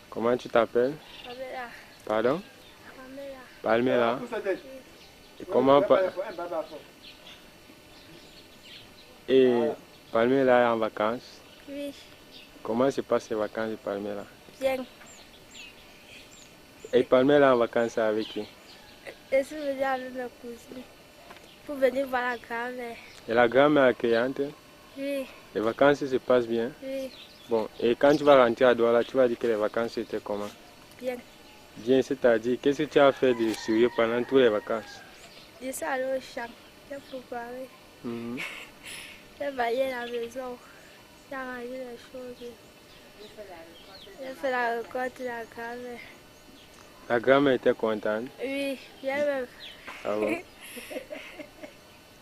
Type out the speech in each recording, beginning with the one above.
Comment tu t'appelles? Pamela. Pardon? Pamela. Palmela. Et comment Et Palmela est en vacances? Oui, Comment se passent les vacances de Palmela? bien. Et Palmela est en vacances avec qui? Je suis venue avec mes cousines pour venir voir la grand-mère. Et la grand-mère accueillante? Oui, Les vacances se passent bien? oui, Bon, et quand tu vas rentrer à Douala, tu vas dire que les vacances étaient comment? bien. Bien, c'est-à-dire, qu'est-ce que tu as fait de sérieux pendant toutes les vacances? Je suis allée au champ, j'ai préparé, Mhm. j'ai baillé la maison, j'ai arrangé les choses. J'ai fait la récolte de la grand-mère. La grand-mère était contente? Oui, j'ai même. Ah bon? Et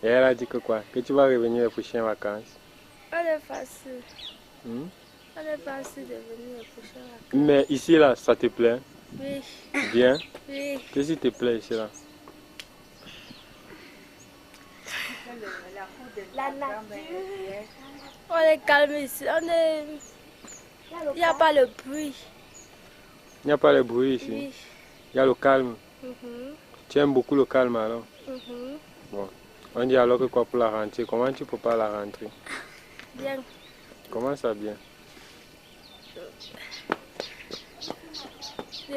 elle a dit que quoi? Que tu vas revenir les prochaines vacances? On est facile. Hmm? On est facile de venir les prochaines vacances. Mais ici, là, ça te plaît? Oui, Bien? oui. Qu'est-ce qui te plaît ici, là? La nature. On est calme ici. Il n'y a pas le bruit. Il n'y a pas de bruit ici? Oui. Il y a le calme. Mhm, Tu aimes beaucoup le calme, alors? mhm. Bon. On dit alors que quoi pour la rentrée? Comment tu prépares la rentrée? Bien. Comment ça, bien? Je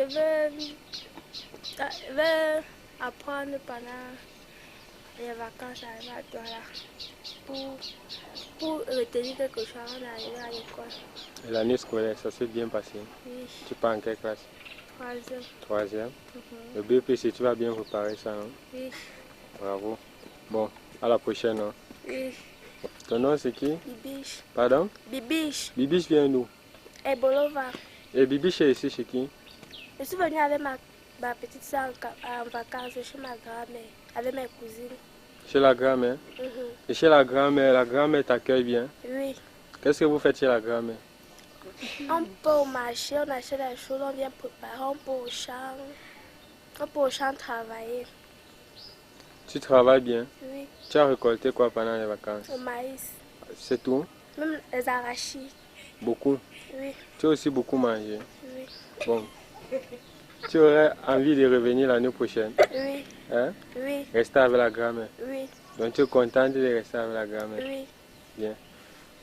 vais apprendre pendant les vacances à Douala pour retenir quelque chose avant d'arriver à l'école. Et l'année scolaire, ça s'est bien passé? Oui, Tu pars en quelle classe? troisième. Troisième. Mhm. Le BPC, tu vas bien préparer ça, non? Oui, Bravo. Bon, à la prochaine, non? oui. Ton nom, c'est qui? Bibiche. Pardon? Bibiche. Bibiche vient d'où? Et Bolova. Et Bibiche est ici chez qui? Je suis venue avec ma petite soeur en vacances chez ma grand-mère, avec mes cousines. Chez la grand-mère? Mhm. Et chez la grand-mère t'accueille bien? Oui. Qu'est-ce que vous faites chez la grand-mère? On peut au marché, on achète des choses, on vient préparer, on peut au champ travailler. Tu travailles bien? Oui, Tu as récolté quoi pendant les vacances? au maïs, C'est tout? même les arachides. Beaucoup? Oui, Tu as aussi beaucoup mangé? oui, Bon. Tu aurais envie de revenir l'année prochaine? oui, Hein? oui, Rester avec la grand-mère? oui, Donc tu es contente de rester avec la grand-mère? oui. Bien.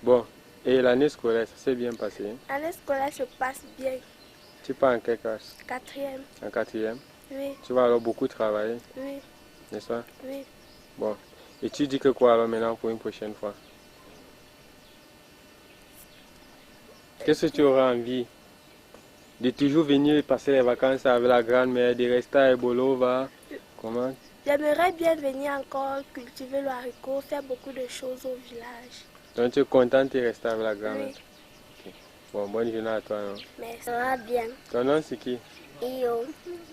Bon. Et l'année scolaire, ça s'est bien passé? L'année scolaire se passe bien. Tu pars en quelle classe? Quatrième. En quatrième? Oui, Tu vas alors beaucoup travailler, oui, n'est-ce pas? oui. Bon. Et tu dis que quoi alors maintenant pour une prochaine fois? Qu'est-ce que tu auras envie? De toujours venir passer les vacances avec la grand-mère, de rester à Ebolova? Comment? J'aimerais bien venir encore cultiver le haricot, faire beaucoup de choses au village. Donc tu es contente de rester avec la grand-mère? Oui, Ok. Bon, bonne journée à toi. Non? mais ça va bien. Ton nom c'est qui? Iyo.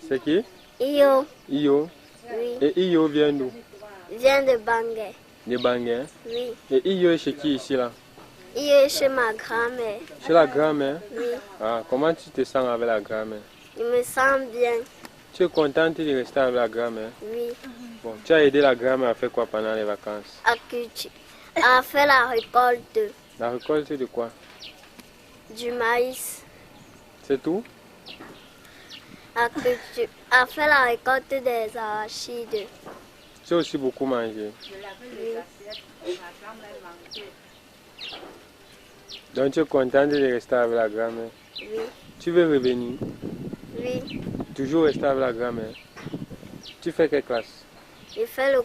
C'est qui? Iyo. Iyo. Oui. Et Iyo vient d'où? Vient de Bangui. De Bangui. Oui. Et Iyo est chez qui ici là? Iyo est chez ma grand-mère. Chez la grand-mère? Oui. Ah, comment tu te sens avec la grand-mère? Je me sens bien. Tu es contente de rester avec la grand-mère? Oui. Bon, tu as aidé la grand-mère à faire quoi pendant les vacances? À faire la récolte La récolte de quoi? du maïs. C'est tout? À faire la récolte des arachides. Tu as aussi beaucoup mangé. Oui. Donc tu es contente de rester avec la grand-mère? Oui. Tu veux revenir? Oui. Toujours rester avec la grand-mère? Tu fais quelle classe? Je fais le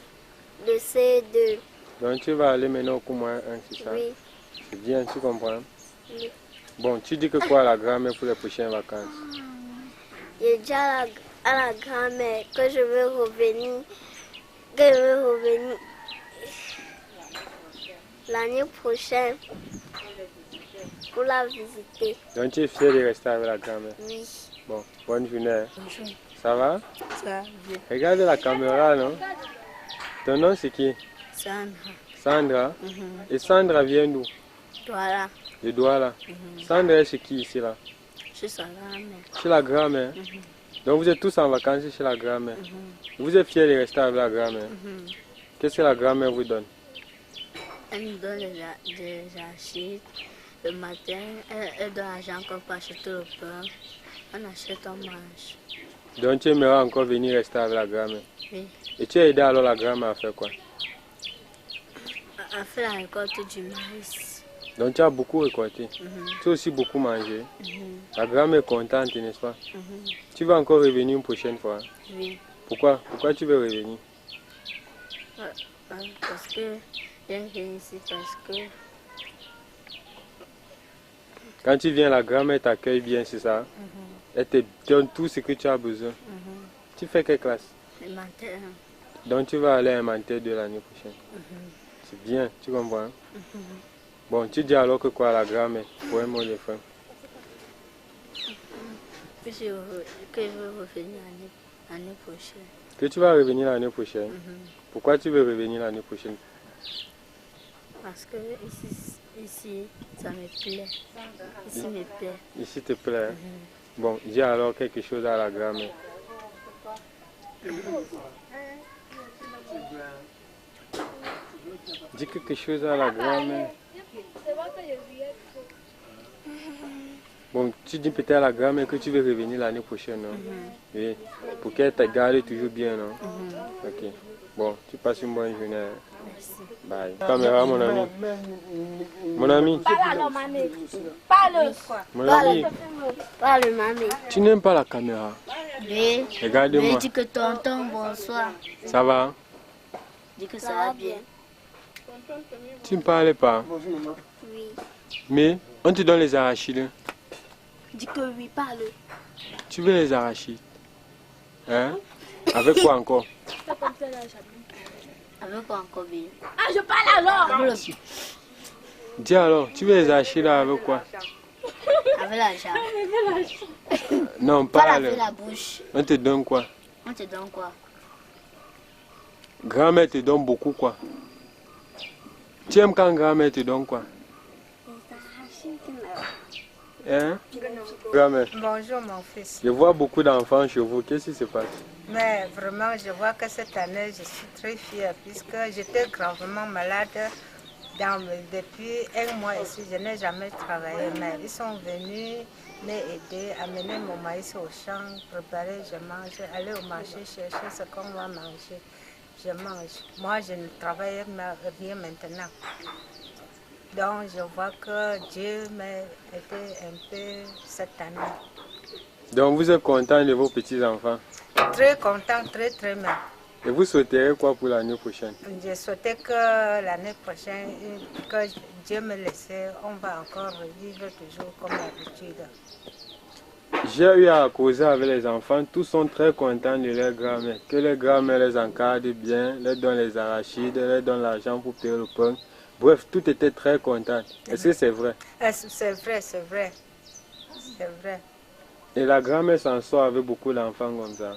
C2. Donc tu vas aller maintenant au cours moins 1, c'est ça? Oui. C'est bien, tu comprends? Oui. Bon, tu dis que quoi à la grand-mère pour les prochaines vacances? J'ai dit à la grand-mère que je veux revenir. Que je veux revenir l'année prochaine pour la visiter. Donc tu es fier de rester avec la grand-mère? Oui. Bon, bonne journée. Hein? Bonjour. Ça va? Ça va bien. Regarde la caméra, non? Ton nom c'est qui? Sandra. Sandra? Et Sandra vient d'où? Voilà. De Douala. Sandra est chez qui ici là? Je suis grand-mère. Chez la grand-mère? Donc vous êtes tous en vacances chez la grand-mère? Vous êtes fiers de rester avec la grand-mère? Qu'est-ce que la grand-mère vous donne? Elle nous donne des arachides, Le matin, elle donne l'argent encore pour acheter le pain. On achète, on mange. Donc tu aimerais encore venir rester avec la grand-mère? Oui. Et tu as aidé alors la grand-mère à faire quoi? On fait la récolte du maïs. Donc tu as beaucoup récolté. Tu as aussi beaucoup mangé. La grand-mère est contente, n'est-ce pas? Tu vas encore revenir une prochaine fois? Oui. Pourquoi? Pourquoi tu veux revenir? Parce que j'aime venir ici parce que quand tu viens, la grand-mère t'accueille bien, c'est ça? Elle te donne tout ce que tu as besoin. Tu fais quelle classe? Élémentaire. Donc tu vas aller à l'élémentaire de l'année prochaine. C'est bien, tu comprends? Bon, tu dis alors que quoi à la grand-mère pour un mot de fin? Que je veux revenir l'année prochaine. Que tu vas revenir l'année prochaine? Pourquoi tu veux revenir l'année prochaine? Parce que ici, ça me plaît. Ici me plaît. Ici te plaît? Bon, dis alors quelque chose à la grand-mère. Dis quelque chose à la grand-mère. Bon, tu dis peut-être à la grand-mère que tu veux revenir l'année prochaine, non? Oui. Pour qu'elle te garde toujours bien, non? Ok. Bon, tu passes une bonne journée. Merci. Bye. Caméra, mon ami. Mon ami. Parle. Mon ami. Parle, mamie. Tu n'aimes pas la caméra? Oui. Regarde-moi. Mais dis que tonton, bonsoir. Ça va? Dis que ça va bien. Tu ne parles pas? Oui. Mais on te donne les arachides. Dis que oui, parle. Tu veux les arachides? Hein? Avec quoi encore? Avec quoi encore bien? Ah, je parle alors. Dis alors, tu veux les arachides avec quoi? Avec l'argent. Non, Pas parle. laver la bouche. On te donne quoi? On te donne quoi? Grand-mère te donne beaucoup quoi? Tu aimes quand grand-mère te donne quoi? Hein? Grand-mère, Bonjour mon fils. je vois beaucoup d'enfants chez vous. Qu'est-ce qui se passe? Mais vraiment, je vois que cette année, je suis très fière puisque j'étais gravement malade depuis un mois ici. Je n'ai jamais travaillé, mais ils sont venus m'aider, amener mon maïs au champ, préparer, je mange, aller au marché chercher ce qu'on va manger. Je mange. Moi, je ne travaille rien maintenant. Donc, je vois que Dieu m'a aidé un peu cette année. Donc vous êtes content de vos petits-enfants? Très content, très même. Et vous souhaiterez quoi pour l'année prochaine? Je souhaitais que l'année prochaine, que Dieu me laisse, on va encore vivre toujours comme d'habitude. J'ai eu à causer avec les enfants, tous sont très contents de leur grand-mère. Que leur grand-mère les encadre bien, leur donne les arachides, leur donne l'argent pour payer le pain. Bref, tout était très content. Est-ce que c'est vrai? C'est vrai, c'est vrai. C'est vrai. Et la grand-mère s'en sort avec beaucoup d'enfants comme ça.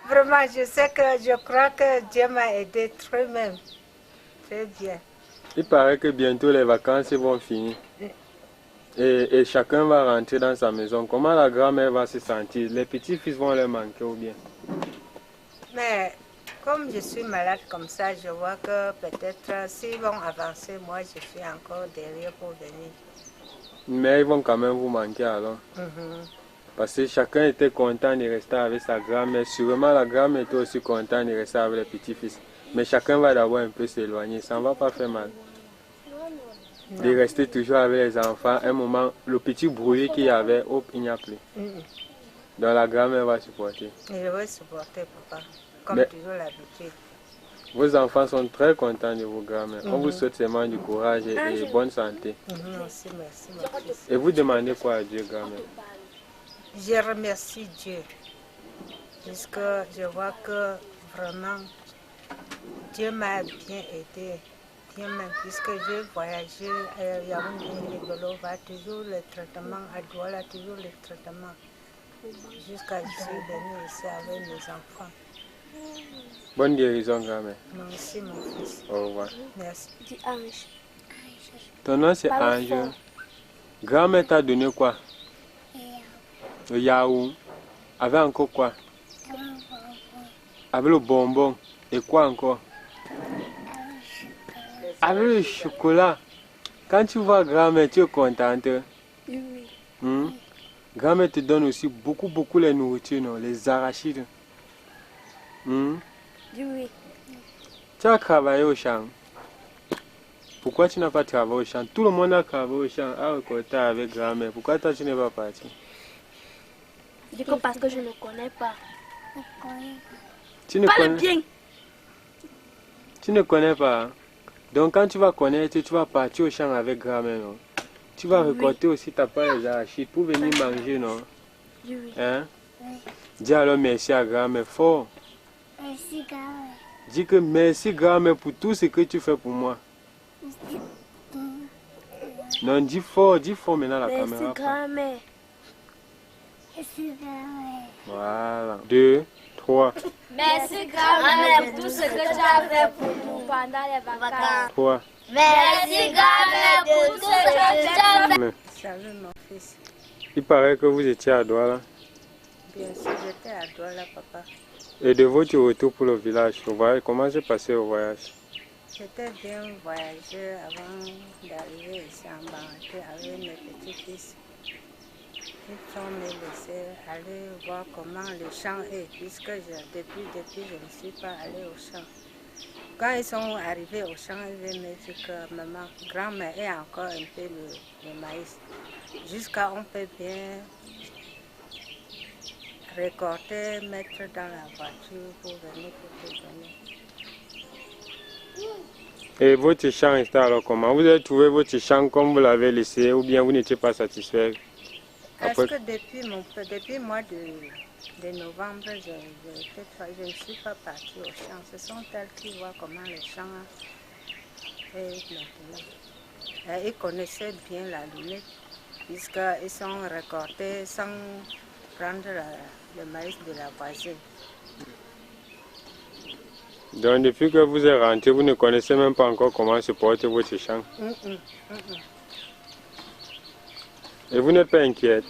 Vraiment, je crois que Dieu m'a aidé très même. Très bien. Il paraît que bientôt les vacances vont finir. Et chacun va rentrer dans sa maison. Comment la grand-mère va se sentir? Les petits-fils vont leur manquer ou bien? Mais comme je suis malade comme ça, je vois que peut-être s'ils vont avancer, moi je suis encore derrière pour venir. Mais ils vont quand même vous manquer alors. Parce que chacun était content de rester avec sa grand-mère. Sûrement la grand-mère était aussi contente de rester avec les petits-fils. Mais chacun va d'abord un peu s'éloigner. Ça ne va pas faire mal. De rester toujours avec les enfants. Un moment, le petit bruit qu'il y avait, hop, il n'y a plus. Donc la grand-mère va supporter. Je vais supporter, papa, comme toujours l'habitude. Vos enfants sont très contents de vos grand-mères. On vous souhaite seulement du courage et bonne santé. Merci, merci, mon fils. Et vous demandez quoi à Dieu, grand-mère? Je remercie Dieu, puisque je vois que vraiment Dieu m'a bien aidé, bien même, puisque j'ai voyagé à Yaoundé et Bolova, toujours le traitement, à Douala, toujours le traitement, jusqu'à je suis venue ici avec mes enfants. Bonne guérison, grand-mère. Merci, mon fils. Au revoir. Merci. Dis Ange. Ton nom c'est Parle Ange. fort. Grand-mère t'a donné quoi? Le yaourt. Avec encore quoi? Avec le bonbon. Et quoi encore? Avec le chocolat. Quand tu vois grand-mère, tu es contente? Oui. Grand-mère te donne aussi beaucoup les nourritures, non? Les arachides. Oui. Tu as travaillé au champ. Pourquoi tu n'as pas travaillé au champ? Tout le monde a travaillé au champ, a récolté avec grand-mère. Pourquoi toi tu n'es pas parti? Du coup, parce que je ne connais pas. Tu ne Parle connais... bien. Tu ne connais pas. Hein? Donc quand tu vas connaître, tu vas partir au champ avec grand-mère, non? Tu vas récolter aussi ta part les arachides pour venir manger, non? Oui. Hein? Dis alors merci à grand-mère fort. Merci, grand-mère. Dis que merci grand-mère pour tout ce que tu fais pour moi. Non, dis fort maintenant la caméra. Merci, grand-mère. Merci, grand-mère. Voilà. 2, 3. Merci, grand-mère, pour tout ce que tu as fait pour nous pendant les vacances. 3. Merci, grand-mère, pour tout ce que tu as fait. Salut mon fils. Il paraît que vous étiez à Douala. Bien sûr, j'étais à Douala, papa. Et de votre retour pour le village, vous voyez comment j'ai passé au voyage? J'étais bien voyagé avant d'arriver ici en Banque avec mes petits-fils. Ils sont me laissés aller voir comment le champ est, puisque depuis je ne suis pas allée au champ. Quand ils sont arrivés au champ, ils me disent que maman, grand-mère est encore un peu le maïs. Jusqu'à on peut bien récolter, mettre dans la voiture pour venir pour te donner. Et votre champ est alors comment? Vous avez trouvé votre champ comme vous l'avez laissé ou bien vous n'étiez pas satisfait? Parce que depuis le mois de novembre, je ne suis pas partie au champ. Ce sont elles qui voient comment le champ est maintenant. Et ils connaissaient bien la limite, puisqu'ils sont récoltés sans prendre le maïs de la voisine. Donc depuis que vous êtes rentré, vous ne connaissez même pas encore comment se porte votre champ. Et vous n'êtes pas inquiète?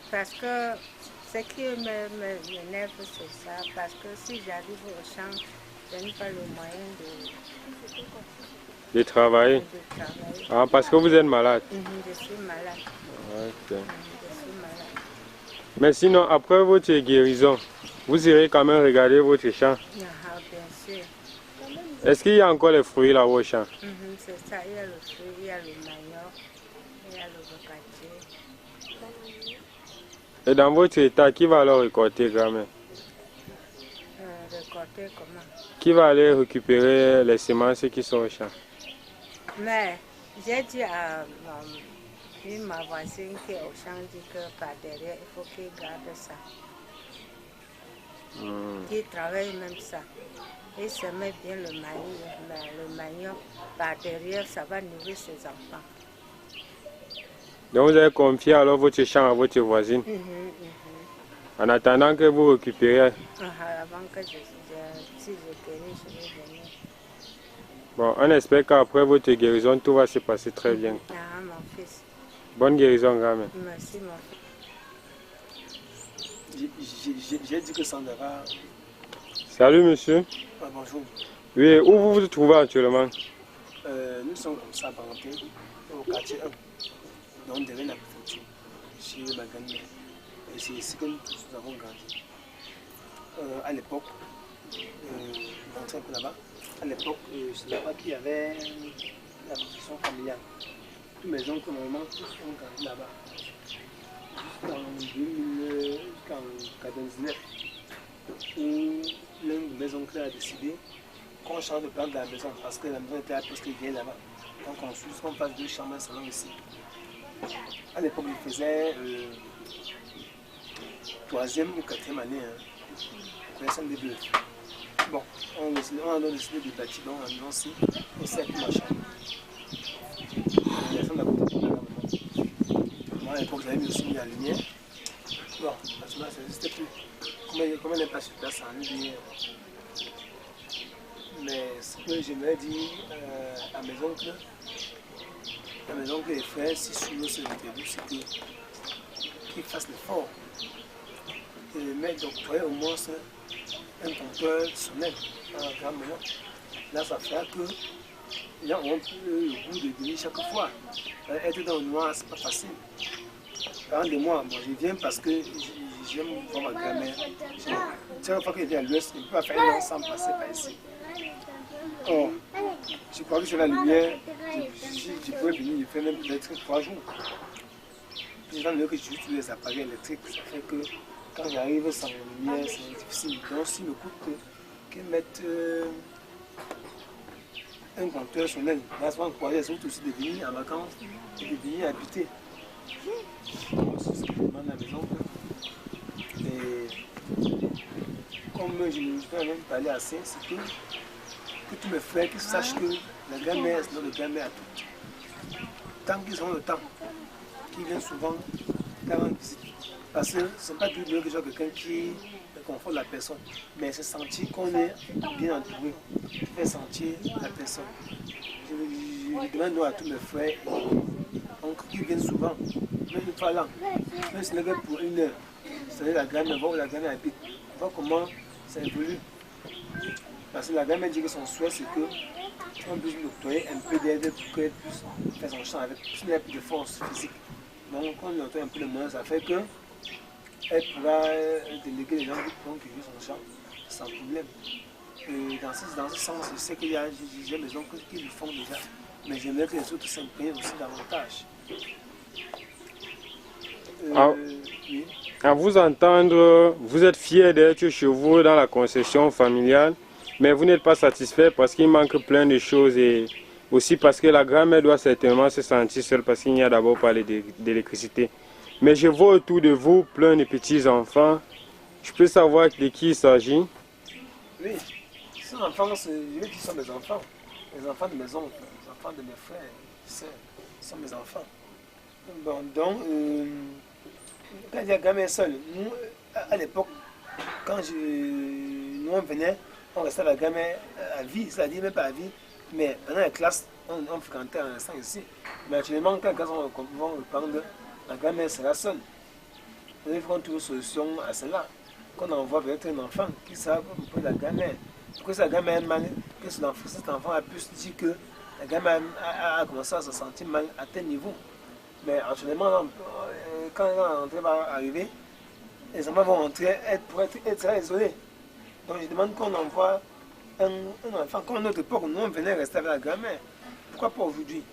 Parce que ce qui m'énerve, c'est ça. Parce que si j'arrive au champ, je n'ai pas le moyen de travailler. de travailler. Ah, parce que vous êtes malade? Je suis malade. Ok. Je suis malade. Mais sinon, après votre guérison, vous irez quand même regarder votre champ. Bien sûr. Est-ce qu'il y a encore les fruits là au champ? C'est ça, il y a le fruit, il y a le manioc, il y a le bocatier. Et dans votre état, qui va alors récolter grand-mère? Récolter comment? Qui va aller récupérer les semences qui sont au champ? Mais j'ai dit à ma voisine qui est au champ, dit que par derrière, il faut qu'il garde ça. Qu'il travaille même ça. Il se met bien le manioc par derrière, ça va nourrir ses enfants. Donc vous avez confié alors votre champ à votre voisine? En attendant que vous récupérez? Avant que si je guéris, je vais venir. Bon, on espère qu'après votre guérison, tout va se passer très bien. Mon fils. Bonne guérison, grand-mère. Merci, mon fils. J'ai dit que Sandra. Salut, monsieur. Ah, bonjour. Oui, où vous vous trouvez actuellement? Nous sommes comme ça, au quartier 1. Donc, derrière la préfecture, chez ma grand-mère. Et c'est ici que nous tous avons grandi. À l'époque, on rentre un peu là-bas. À l'époque, c'est là-bas qu'il y avait la construction familiale. Tous mes oncles, maman, tous ont grandi là-bas. Jusqu'en 1999, où l'un de mes oncles a décidé qu'on change le plan de la maison parce que la maison était presque vieille là-bas. Donc on fasse 2 chambres, un salon ici. À l'époque, il faisait 3e ou 4e année. Connaissant des deux. Bon, on a décidé de bâtir donc en Nancy et c'est ma chambre. Moi, à l'époque, j'avais aussi mis la lumière. Bon, parce que là, ça n'existait plus. Comment on n'est pas sur place en lumière. Mais ce que je me dis à mes oncles et frères, si sur ce début, c'est qu'ils fassent l'effort de mettre d'octroyer au moins un compteur sonnel à un grand moment. Là, ça fait que les gens ont le goût de venir chaque fois. Être dans le noir, c'est pas facile. Par exemple, moi, je viens parce que j'aime voir ma grand-mère. Chaque fois que je viens à l'ouest, je ne peux pas faire un an sans passer par ici. Oh, je crois que c'est la lumière. Je pourrais venir, je fais même peut-être 3 jours. Puis dans le que j'utilise tous les appareils électriques, ça fait que quand j'arrive sans lumière, c'est difficile. Donc, s'il me coûte qu'ils mettent un compteur solaire, là, souvent, croyez, c'est aussi de venir en vacances et de venir habiter. C'est ce que je demande à la maison. Et comme je ne peux même parler assez, c'est que tous mes frères qu'ils sachent que la grand-mère, c'est notre grand-mère à tout. Tant qu'ils ont le temps, qu'ils viennent souvent la rendre visite. Parce que ce n'est pas du tout que quelqu'un qui conforte la personne, mais c'est sentir qu'on est bien entouré, faire sentir la personne. Je demande à tous mes frères, qu'ils viennent souvent, même une fois là, même si ce n'est que pour 1 heure, c'est-à-dire la grand-mère, voir où la grand-mère habite, voir comment ça évolue. Parce que la grand-mère dit que son souhait, c'est qu'on puisse lui octroyer un peu d'aide pour qu'elle puisse faire son champ avec plus de force physique. Donc, quand on lui octroie un peu de moyens, ça fait qu'elle pourra déléguer les gens qui jouent son champ sans problème. Et dans ce sens, je sais qu'il y a des gens qui le font déjà, mais j'aimerais que les autres s'imprègnent aussi davantage. Oui. À vous entendre, vous êtes fier d'être chez vous dans la concession familiale, mais vous n'êtes pas satisfait parce qu'il manque plein de choses et aussi parce que la grand-mère doit certainement se sentir seule parce qu'il n'y a d'abord pas d'électricité. Mais je vois autour de vous plein de petits-enfants. Je peux savoir de qui il s'agit? Oui, ces enfants, je veux dire, sont mes enfants. Les enfants de mes oncles, les enfants de mes frères, ce sont mes enfants. Bon, donc, quand il y a grand-mère seule, nous, à l'époque, quand nous on venait, on restait à la grand-mère à vie, c'est-à-dire même pas à vie, mais pendant la classe, on fréquentait un instant ici. Mais actuellement, quand les classes vont reprendre, la grand-mère sera seule. Il faut qu'on trouve une solution à cela. Qu'on envoie peut-être un enfant qui sache pour la grand-mère. Pour que sa grand-mère ait mal, que cet enfant a pu se dire que la grand-mère a commencé à se sentir mal à tel niveau. Mais actuellement, quand la rentrée va arriver, les enfants vont rentrer pour être très isolés. Donc je demande qu'on envoie un enfant. Comme à notre époque, nous on venait rester avec la grand-mère. Pourquoi pas aujourd'hui?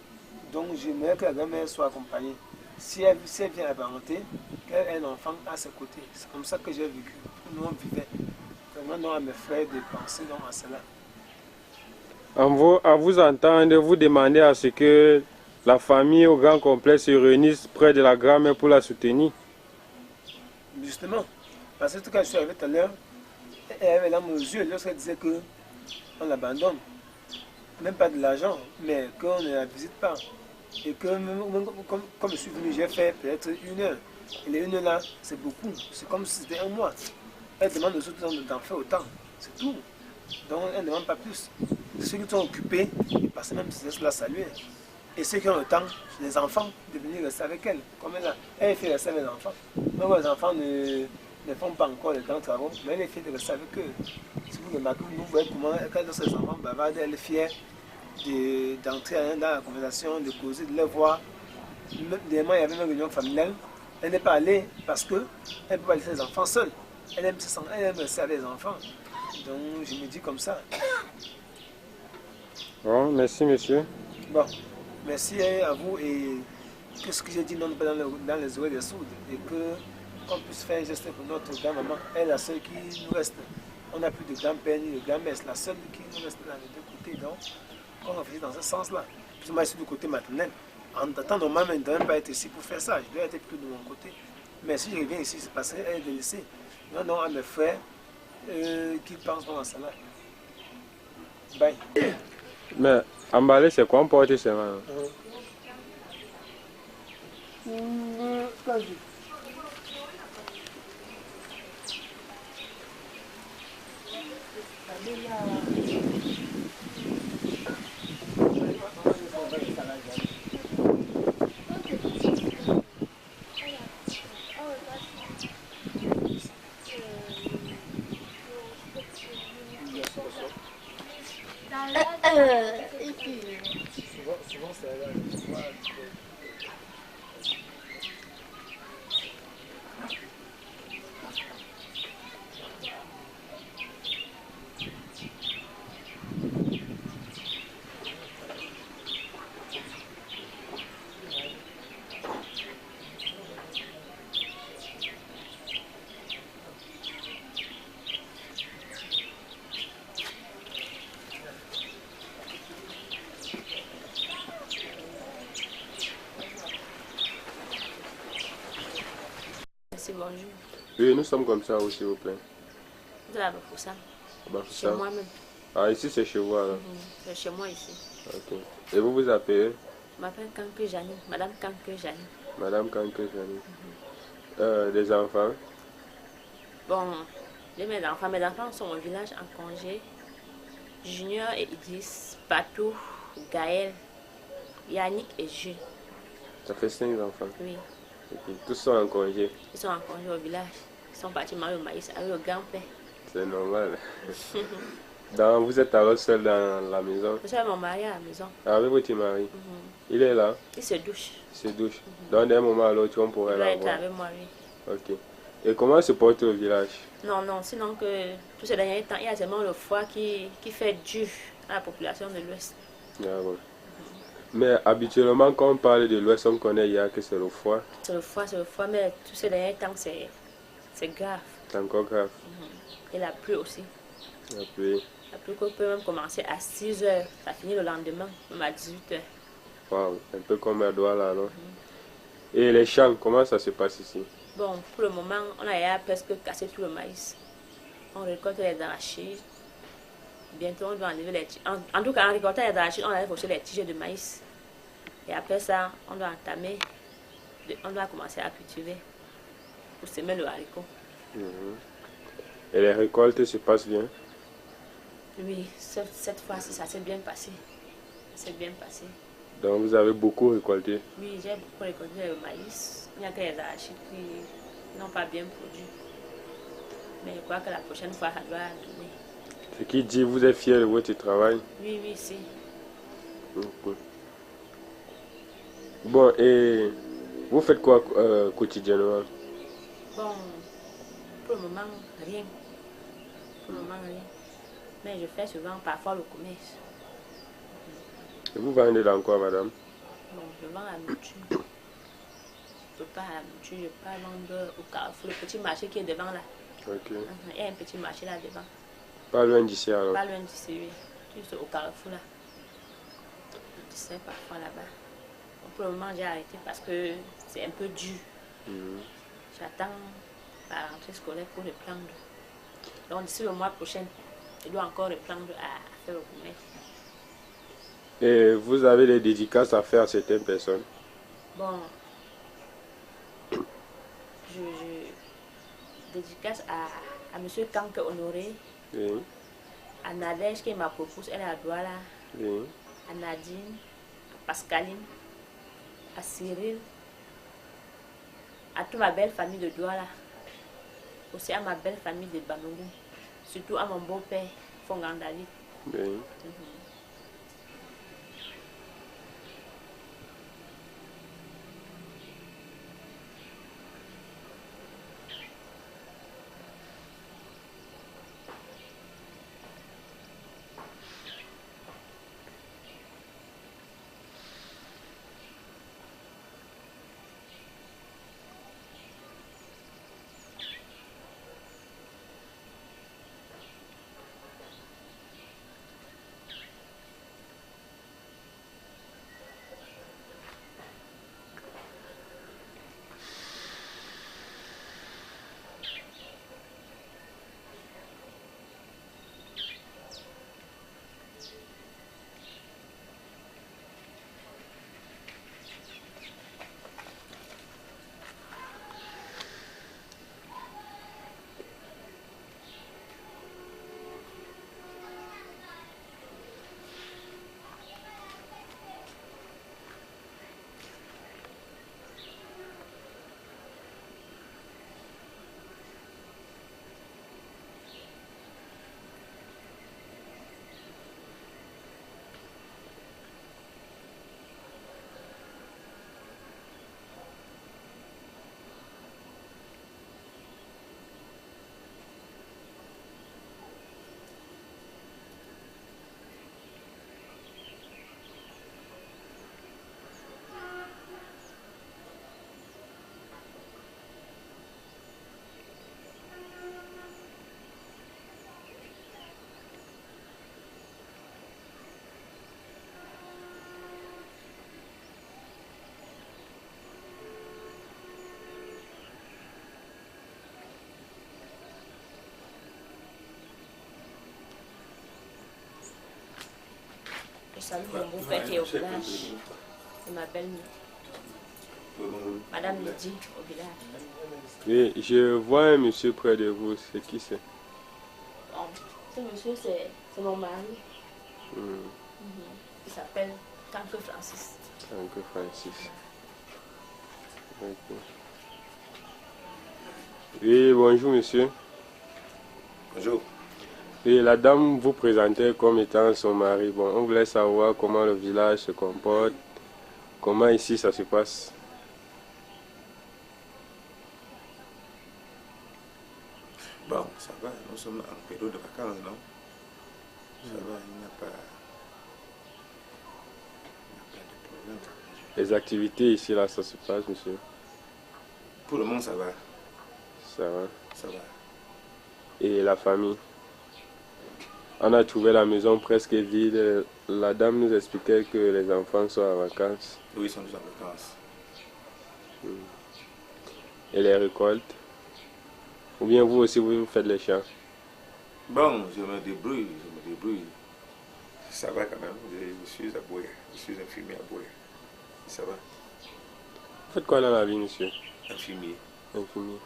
Donc j'aimerais que la grand-mère soit accompagnée. Si elle vient à parenté, qu'elle ait un enfant à ses côtés. C'est comme ça que j'ai vécu. Nous on vivait. Vraiment, non à mes frères de penser non à cela. À vous entendre, vous demandez à ce que la famille au grand complexe se réunisse près de la grand-mère pour la soutenir. Justement, parce que quand je suis arrivé tout à l'heure, elle avait dans nos yeux lorsqu'elle disait qu'on l'abandonne. Même pas de l'argent, mais qu'on ne la visite pas. Et que comme je suis venu, j'ai fait peut-être 1 heure. Et les 1 heure là, c'est beaucoup. C'est comme si c'était 1 mois. Elle demande aux autres d'en faire autant. C'est tout. Donc elle ne demande pas plus. Ceux qui sont occupés, ils passent même ces la saluer. Et ceux qui ont le temps, les enfants, de venir rester avec elle. Comme elle fait rester avec les enfants. Même les enfants ne font pas encore les grands travaux, mais elle est fière de rester avec eux. Si vous remarquez, vous voyez comment, quand les enfants bavardent, elle est fière d'entrer dans la conversation, de causer, de les voir. Dernièrement, il y avait une réunion familiale. Elle n'est pas allée parce qu'elle ne peut pas laisser les enfants seuls. Elle aime rester avec les enfants. Donc, je me dis comme ça. Bon, merci monsieur. Bon, merci à vous et que ce que j'ai dit non pas dans les oreilles des sourds et qu'on puisse faire un geste pour notre grand-maman. Elle est la seule qui nous reste. On n'a plus de grand-père ni de grand-mère, c'est la seule qui nous reste dans les 2 côtés. Donc, on réfléchit dans ce sens-là. Puis moi, je suis du côté maternel. En temps, normalement, je ne dois même pas être ici pour faire ça. Je dois être plutôt de mon côté. Mais si je reviens ici, c'est parce qu'elle est délaissée. Non, à mes frères qui pensent à cela. Bye. Mais emballer, c'est quoi porter ses mains? Dans bonjour. Oui, nous sommes comme ça aussi, s'il vous plaît. Vous êtes à Bafoussam. Bafoussam. Chez moi-même. Ah, ici c'est chez vous alors. C'est chez moi ici. Ok. Et vous vous appelez? Je m'appelle Kanke Janine, Madame Kanke Janine. Madame Kanke Janine. Des enfants? Bon, j'ai mes enfants sont au village en congé. Junior et Idriss, Patou, Gaël, Yannick et Jules. Ça fait 5 enfants. Oui, Ok. Tous sont en congé. ils sont en congé au village. Ils sont partis marier au maïs avec le grand-père. C'est normal. Vous êtes alors seul dans la maison? Je suis avec mon mari à la maison. Avec votre mari? Il est là? Il se douche. Il se douche. Donc d'un moment à l'autre, on pourrait Il doit être l'avoir. avec moi, oui. Ok. Et comment se porte au village? Non, sinon que tous ces derniers temps, il y a seulement le froid qui fait dur à la population de l'Ouest. Ah bon. Mais habituellement, quand on parle de l'Ouest, on connaît que c'est le froid. C'est le froid, mais tous ces derniers temps, c'est grave. C'est encore grave. Et la pluie aussi. La pluie. La pluie peut même commencer à 6 h, ça finit le lendemain, même à 18 h. Wow, un peu comme à Douala, alors. Et les champs, comment ça se passe ici? Bon, pour le moment, on a presque cassé tout le maïs. On récolte les arachides. Bientôt, on doit enlever les tiges. En tout cas, en récoltant les arachides, on enlève aussi les tiges de maïs. Et après ça, on doit commencer à cultiver pour semer le haricot. Et les récoltes se passent bien? Oui, cette fois-ci, ça s'est bien passé. Ça s'est bien passé. Donc vous avez beaucoup récolté? Oui, j'ai beaucoup récolté le maïs. Il n'y a que les arachides qui n'ont pas bien produit. Mais je crois que la prochaine fois, ça doit donner. Ce qui dit, vous êtes fier de votre travail? Oui, si. Okay. Bon, et vous faites quoi quotidiennement? Bon, pour le moment, rien. Mais je fais souvent parfois le commerce. Et vous vendez dans quoi, madame? Bon, je vends à la nourriture. Je peux pas à la nourriture, je peux pas vendre au Carrefour, le petit marché qui est devant là. Ok. Il y a un petit marché là devant. Pas loin d'ici alors? Pas loin d'ici, oui. Juste au Carrefour là. Je sais parfois là-bas. Pour le moment, j'ai arrêté parce que c'est un peu dur. J'attends la rentrée scolaire pour reprendre. Donc d'ici le mois prochain, je dois encore reprendre à faire le commerce. Et vous avez des dédicaces à faire à certaines personnes? Bon, je dédicace à M. Kanke Honoré, Oui. à Nadège qui est ma propose, elle est à Douala, Oui. à Nadine, à Pascaline, à Cyril, à toute ma belle famille de Douala, aussi à ma belle famille de Banougou, surtout à mon beau-père, Fongan David. Oui. salue mon beau-père qui est au village. C'est ma belle-mère. Madame Lydie au village. Oui, je vois un monsieur près de vous. C'est qui c'est? Bon, ce monsieur, c'est mon mari. Il s'appelle Tanque Francis. Tanque Francis. Okay. Oui, bonjour monsieur. Bonjour. Oui, la dame vous présentait comme étant son mari. Bon, on voulait savoir comment le village se comporte, comment ici ça se passe. Bon, ça va, nous sommes en période de vacances, non? Ça va, il n'y a pas de problème. Les activités ici, là, ça se passe, monsieur? Pour le moment, ça va. Ça va. Ça va. Et la famille? On a trouvé la maison presque vide. La dame nous expliquait que les enfants sont en vacances. Oui, ils sont tous en vacances. Et les récoltes? Ou bien vous aussi, vous faites les champs? Bon, je me débrouille. Ça va quand même. Je suis à Boya. Je suis infirmier à Boya. Ça va. Vous faites quoi dans la vie, monsieur? Infirmier. Infirmier.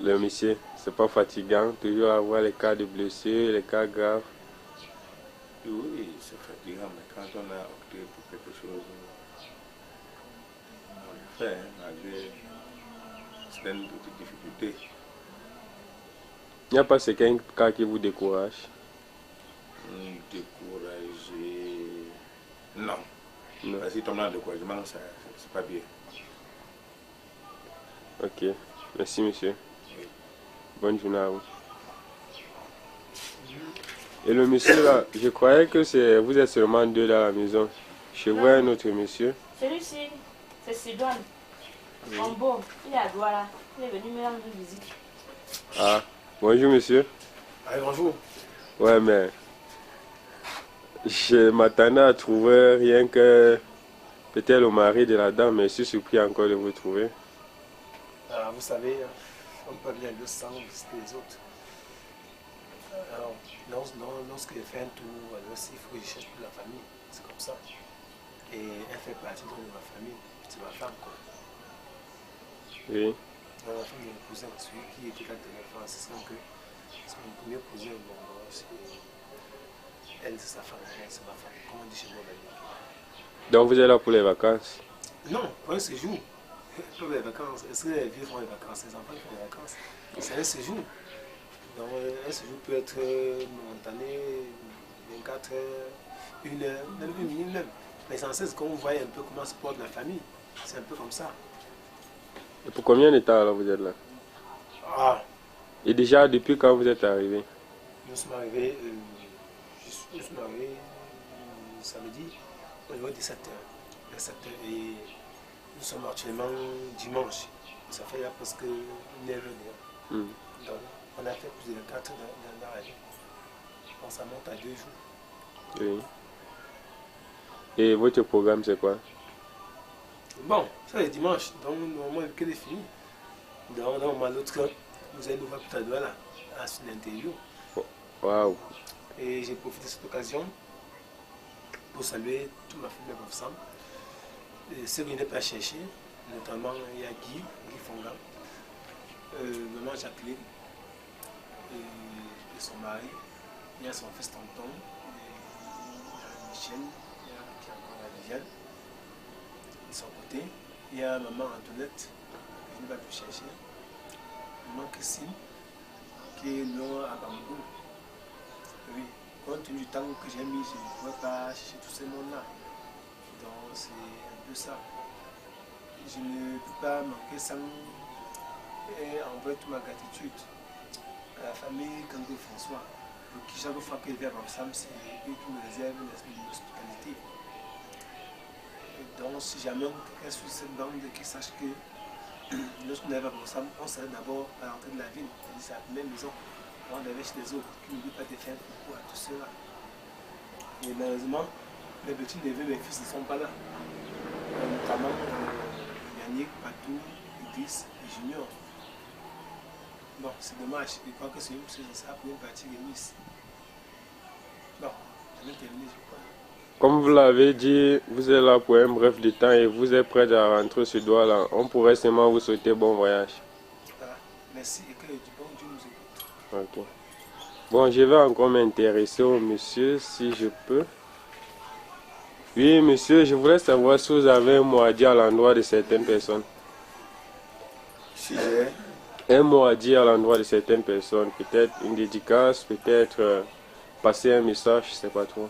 Le monsieur, c'est pas fatigant, toujours avoir les cas de blessures, les cas graves. Oui, c'est fatigant, mais quand on a opté pour quelque chose, on le fait, malgré certaines petites difficultés. Il n'y a pas certains cas qui vous découragent? Découragé? Non. Non. Parce que tomber dans le découragement, c'est pas bien. Ok, merci monsieur. Bonne journée à vous. Et le monsieur là, je croyais que vous êtes seulement deux dans la maison. Je vois un autre monsieur. Celui-ci, c'est Sidoine. Mon beau, il est à Douala. Il est venu me rendre visite. Ah, bonjour monsieur. Allez, bonjour. Ouais, mais je m'attendais à trouver rien que peut-être le mari de la dame, mais je suis surpris encore de vous trouver. Vous savez, on peut bien le sang visiter les autres. Alors, lorsque je fais un tour, aussi, il faut que je cherche pour la famille. C'est comme ça. Et elle fait partie de ma famille. C'est ma femme, quoi. Oui. La femme de mon cousin, celui qui était là de ma femme, c'est mon premier cousin. Bon, elle, c'est sa femme. Elle, c'est ma femme. Comment on dit chez moi, la vie. Donc vous êtes là pour les vacances? Non, pour un séjour. Pas les vacances. Est-ce que les vieux font les vacances? Les enfants font les vacances. C'est un séjour. Donc, un séjour peut être momentané, 24 heures, 1 heure, même une minute même. L'essentiel, c'est qu'on voit un peu comment se porte la famille. C'est un peu comme ça. Et pour combien de temps alors vous êtes là? Et déjà, depuis quand vous êtes arrivé? Nous sommes arrivés, samedi, au niveau de 7 heures. 7 heures. Et nous sommes actuellement dimanche. Ça fait presque 9 heures. Donc, on a fait plus de 4 heures d'arrêt. Donc, ça monte à 2 jours. Oui. Et votre programme, c'est quoi? Bon, ça c'est dimanche. Donc, normalement, le week-end est fini. Donc, l'autre, vous allez nous voir tout à l'heure là, à une interview. Waouh! Et j'ai profité de cette occasion pour saluer toute ma famille ensemble. Ceux qui n'étaient pas cherchés, notamment il y a Guy Fonga, maman Jacqueline, et son mari, il y a son fils Tonton, Michel, il y a qui est encore la Viviane. De son côté, il y a maman Antoinette, qui ne va plus chercher, maman Christine, qui est loin à Bambou. Oui, compte tenu du temps que j'ai mis, je ne pouvais pas chercher tous ces mondes-là. Donc c'est un peu ça. Je ne peux pas manquer sans envoyer toute ma gratitude à la famille Kango François, pour qui chaque fois qu'ils viennent ensemble, c'est eux qui me réservent une hospitalité. Donc si jamais quelqu'un sur cette bande qui sache que lorsqu'on arrive ensemble, on serait d'abord à l'entrée de la ville, c'est la même maison. On avait chez les autres qui n'oublient pas de faire beaucoup à tout cela. Et malheureusement, mes petits neveux, mes fils ne sont pas là. Notamment Yannick, Patou, Idriss et Junior. Bon, c'est dommage. Je crois que c'est ça pour une partie de Nice. Bon, jamais terminé, je crois. Comme vous l'avez dit, vous êtes là pour un bref de temps et vous êtes prêt à rentrer ce doigt-là. On pourrait seulement vous souhaiter bon voyage. Ah, merci et que du bon Dieu nous écoute. Ok. Bon, je vais encore m'intéresser au monsieur, si je peux. Oui, monsieur, je voulais savoir si vous avez un mot à dire à l'endroit de certaines personnes. Si j'ai Un mot à dire à l'endroit de certaines personnes. Peut-être une dédicace, peut-être passer un message, je ne sais pas trop.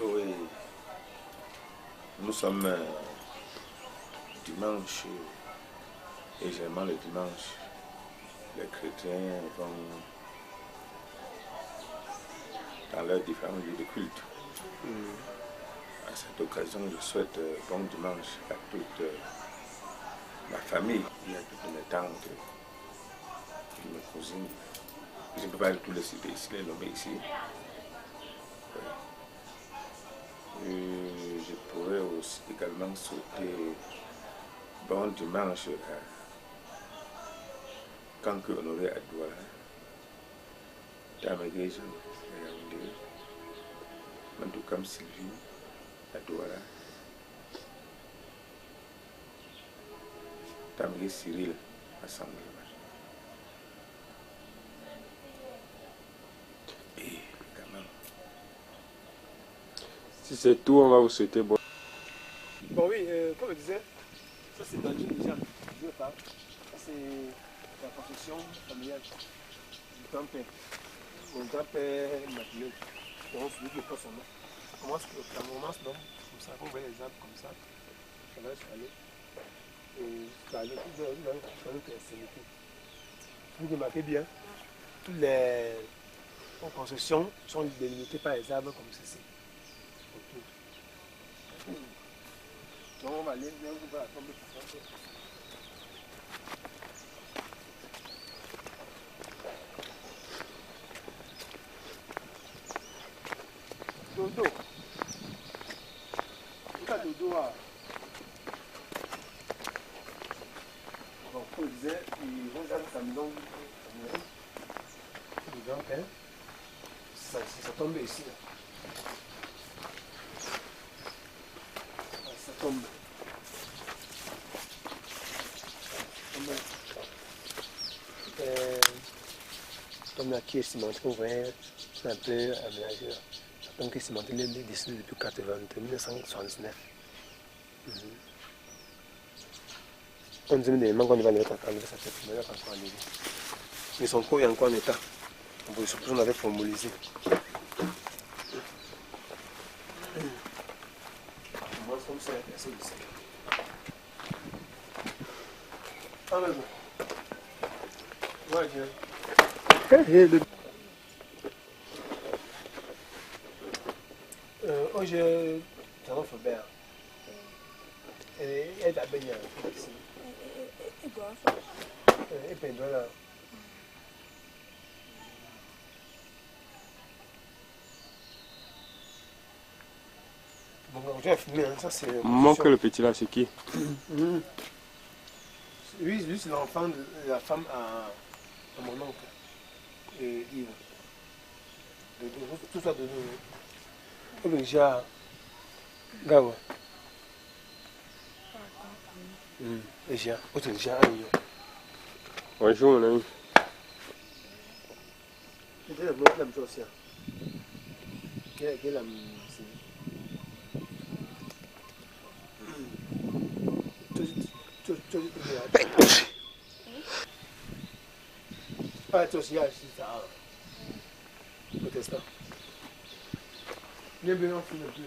oui, nous sommes dimanche, et généralement le dimanche, les chrétiens vont dans leurs différents lieux de culte. À cette occasion, je souhaite bon dimanche à toute ma famille, et à toutes mes tantes, mes cousines. Je ne peux pas tous les citer ici, les nommer ici. Je pourrais aussi également souhaiter bon dimanche à Kanku Honoré à Douala, Tamagé Jean à Yaoundé, Mandoukam Sylvie à Douala, Tamagé Cyril à Sangalama. Et également. Si c'est tout, on va vous souhaiter bon. Bon oui, comme je disais, ça c'est dans Dieu déjà, Dieu parle. Ça c'est la construction familiale du grand-père. Mon grand-père Mathieu, donc celui qui n'est pas son nom. On commence donc comme ça, on voit les arbres comme ça. Ça va aller. Et ça va aller tout dans le extrémité. Vous remarquez bien, toutes les constructions sont délimitées par les arbres comme ceci. Donc on va aller, on va tomber tout ça. Dodo. Pourquoi Dodo a... Bon, comme je disais, ils vont dans sa maison. Le grand-père. Ça tombe ici. Là. Ça tombe. Comme la qui est cimentée, vous voyez, c'est un peu aménagé là. Donc, il cimenté les dessinés depuis 1979. On dit des manques qu'on va les mettre en enlever sa tête, mais là, encore enlever. Mais son corps est encore en état. On avait formalisé. Moi, comme ça, c'est assez ici. Ah, mais bon. Ouais, je... Hoje já não foi bem. É da bem assim. É igual. É pendura. Bon, j'ai fumé, ça c'est. Montre le petit là, c'est qui? Lui c'est l'enfant de la femme à mon oncle. Yves. Tout ça de nous. Ele já gawa. Já, outro já aí. Bonjour, mon ami. Ele é muito lembro assim. Que é lá assim. Ah, tu já está. Vou testar. Bien, bien, on finit plus.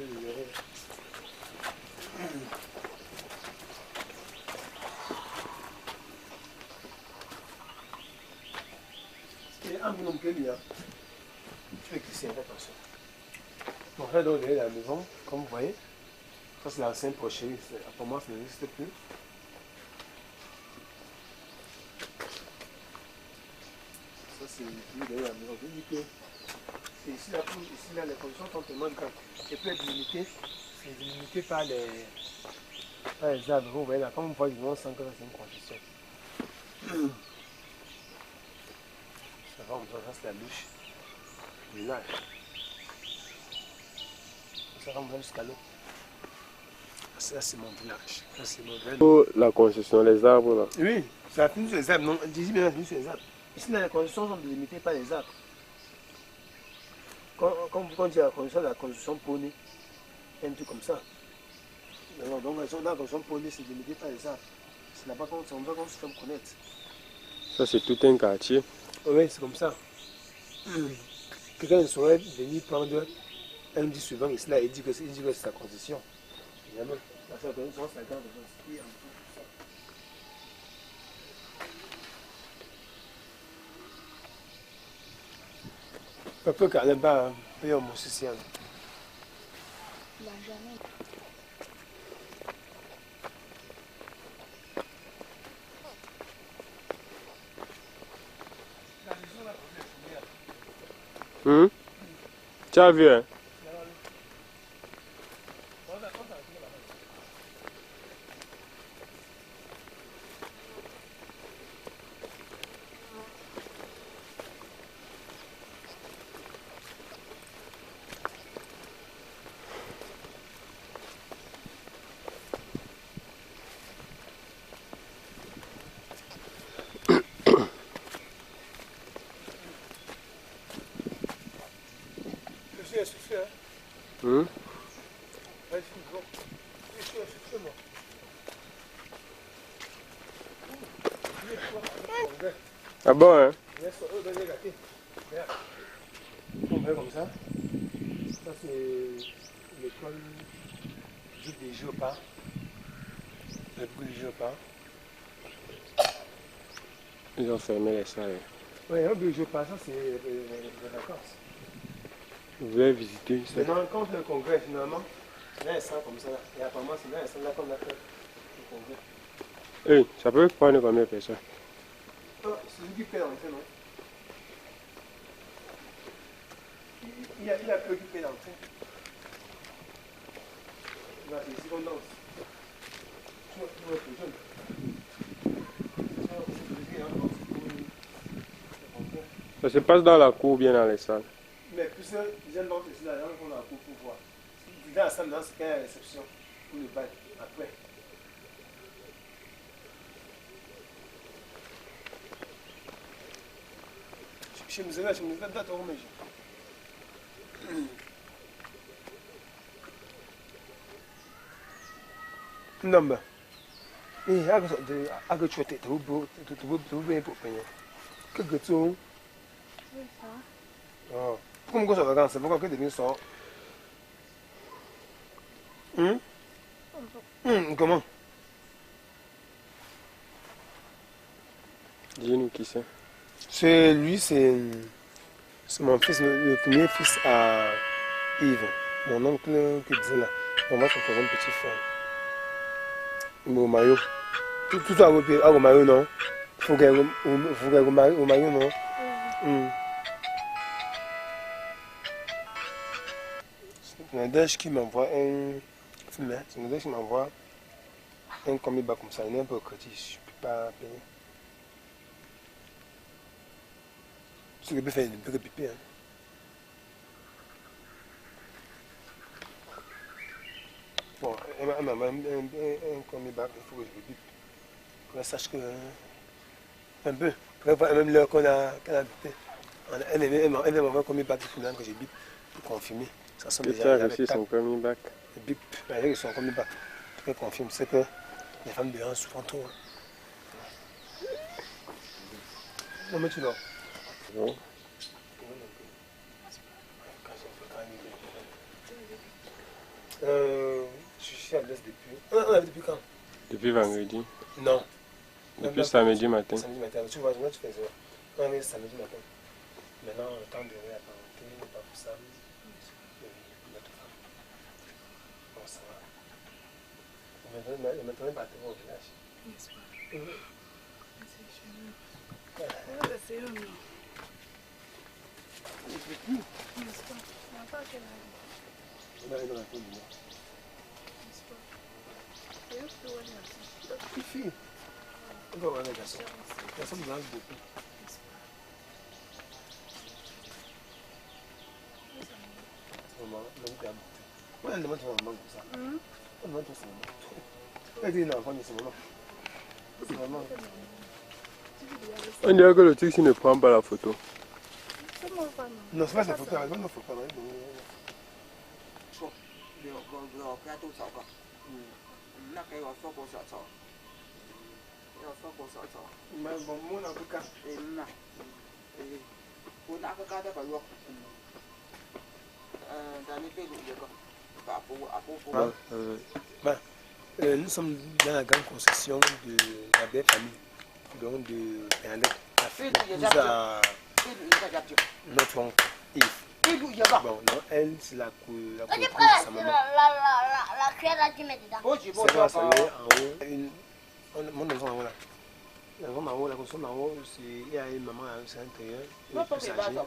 Et un bon homme bien. Je vais glisser, attention. Bon, là, donc, la maison, comme vous voyez, ça c'est la scène prochaine. Pour moi, ça n'existe plus. Ça c'est derrière la maison. Je dis que ici, là, les conditions sont tellement grandes. Et peut être limité, c'est limité par les arbres. Vous voyez là, comme vous voyez, on sent que c'est une construction. Ça va, ça c'est la douche. village. Ça va jusqu'à l'eau. Ça, c'est mon village. Ça, c'est mon village. Pour la construction, les arbres là. Oui, ça a fini sur les arbres. Non, je dis bien, ça a fini sur les arbres. Ici, là, les constructions sont délimitées par les arbres. Quand on dit la construction poney, un truc comme ça. Donc, la construction poney, c'est délimité par les arbres. C'est là-bas qu'on se fait connaître. Ça, c'est tout un quartier. Oui, c'est comme ça. Quelqu'un saurait venir prendre un dit suivant ici, là, il dit que c'est sa construction. Évidemment, la construction, c'est la grande construction. Papa quand même pas payer un musicien. Benjamin. Tu as vu, hein? Ah bon, hein? On fait comme ça. Ça, c'est l'école du Géopards. L'école du Géopards. Ils ont fermé les salles. Oui, le Géopards, ça, c'est les vacances. Vous voulez visiter ça? Maintenant, quand le congrès, finalement, là, il sent comme ça. Et apparemment, c'est là, il sent là qu'on a fait le congrès. Oui, ça peut prendre combien de personnes? C'est lui qui paie l'entrée, non? Il a peu qui paie l'entrée. Là, c'est ici qu'on danse. Ça se passe dans la cour ou bien dans les salles? Mais plus les gens dansent ici, là, on a la cour pour voir. Si dans la salle, c'est qu'il y a une réception pour le bal après. Şimdi da tohum eşi. Namba. Aga chote to bem pour payer. Que tu? C'est ça. Oh. Como gosta da dança? Vou que devia só. Comment? Dis-nous qui c'est. C'est lui, c'est mon fils, le premier fils à Yves, mon oncle qui disait là. On va se faire un petit frère. Au maillot. Tout ça au maillot, non? Il faut qu'elle au maillot, non? C'est Nadège qui m'envoie un film. C'est Nadège qui m'envoie un comic back comme ça. Il est un peu crédit, je ne peux pas payer. Ce que je peux faire, je peux piper. Bon, elle m'a un comic back, il faut que je le pipe. Qu'on sache que. Un peu. Même l'heure qu'on a bipé. Elle m'envoie un comic back que j'ai bip pour confirmer. Ça semble déjà. Il a réussi son comic back. Le bip, avec son comic back. Je peux confirmer, c'est que les femmes dehors souffrent trop. Non, mais tu dors. Bon. Je suis à l'est depuis. On avait depuis quand? Depuis vendredi. Non. Depuis samedi matin. Samedi matin. Tu vois, tu fais ça. On avait samedi matin. Maintenant, le temps de réapparenter n'est pas pour ça. Bon, ça va. Maintenant, il va arriver au village. N'est-ce pas? C'est chez nous. C'est eux, non? N'est-ce pas? On n'a pas quel âge. On arrive dans la cour du nord. N'est-ce pas? C'est eux qui ont un garçon. Une fille. On va avoir un garçon. Le garçon me lance beaucoup. N'est-ce pas? On dirait que le truc ne prend pas la photo. Non, c'est pas sa photo, elle ne faut pas. Nous sommes dans la grande concession de la belle famille, donc de Bernadette. Nous a notre oncle Yves. Bon, non, elle, c'est la coépouse de sa maman. C'est là, ça en haut. Mon enfant en haut là. L'enfant en haut, la construction en haut, il y a une maman à l'intérieur, plus âgée.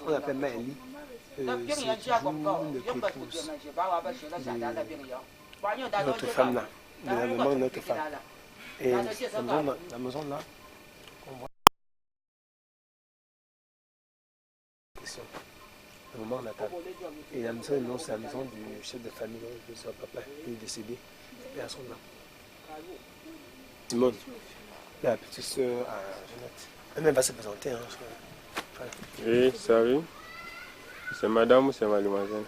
On l'appelle Maëlie. C'est une de coépouse de notre femme là, de la maman de notre femme. Et la maison là, on voit le moment natal. Et la maison, non, c'est la maison du chef de famille de son papa, il est décédé. Et à son nom. Simone, la petite soeur à Jeannette. Elle-même va se présenter. Hein, oui, salut. C'est madame ou c'est mademoiselle?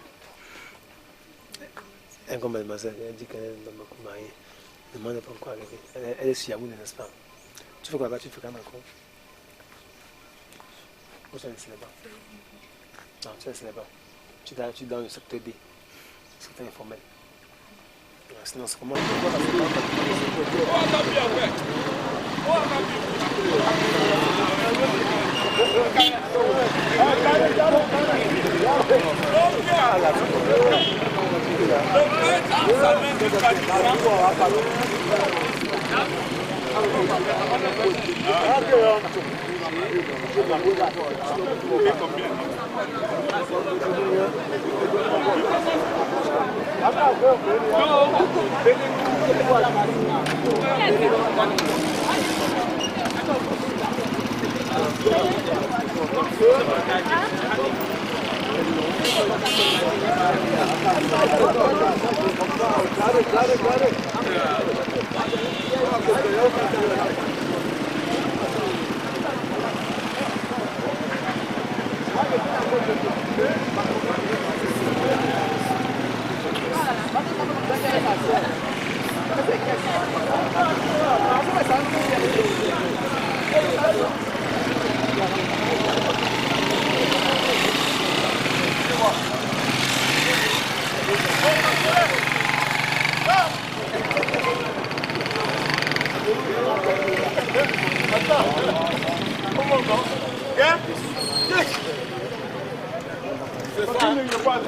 Elle est comme mademoiselle, elle dit qu'elle est mariée. Le monde n'est pas encore arrivé. Elle est sur Yaoundé, n'est-ce pas? Tu fais quoi là-bas? Tu fais quand même encore? Où tu es là-bas? Non, tu es là-bas. Tu es dans le secteur D, secteur informel. Sinon, c'est comment?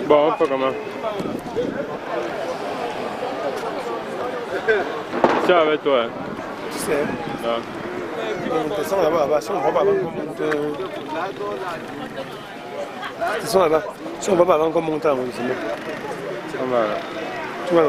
Bon, on fait comment? C'est avec toi. Hein? Tu sais. Non. On descend là-bas, si on ne va pas avant qu'on monte. Descends là-bas. Si on ne va pas avant qu'on monte, on va là. Tu vas là.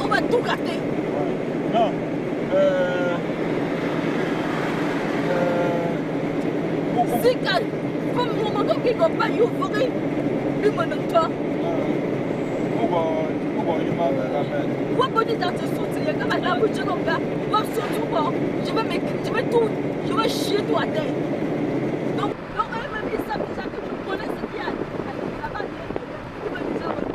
On va tout gâter. Non. Je vais tout, je vais chier tout à terre. Donc elle m'a dit ça déjà que je connais ce qu'il y a là-bas. Je vais faire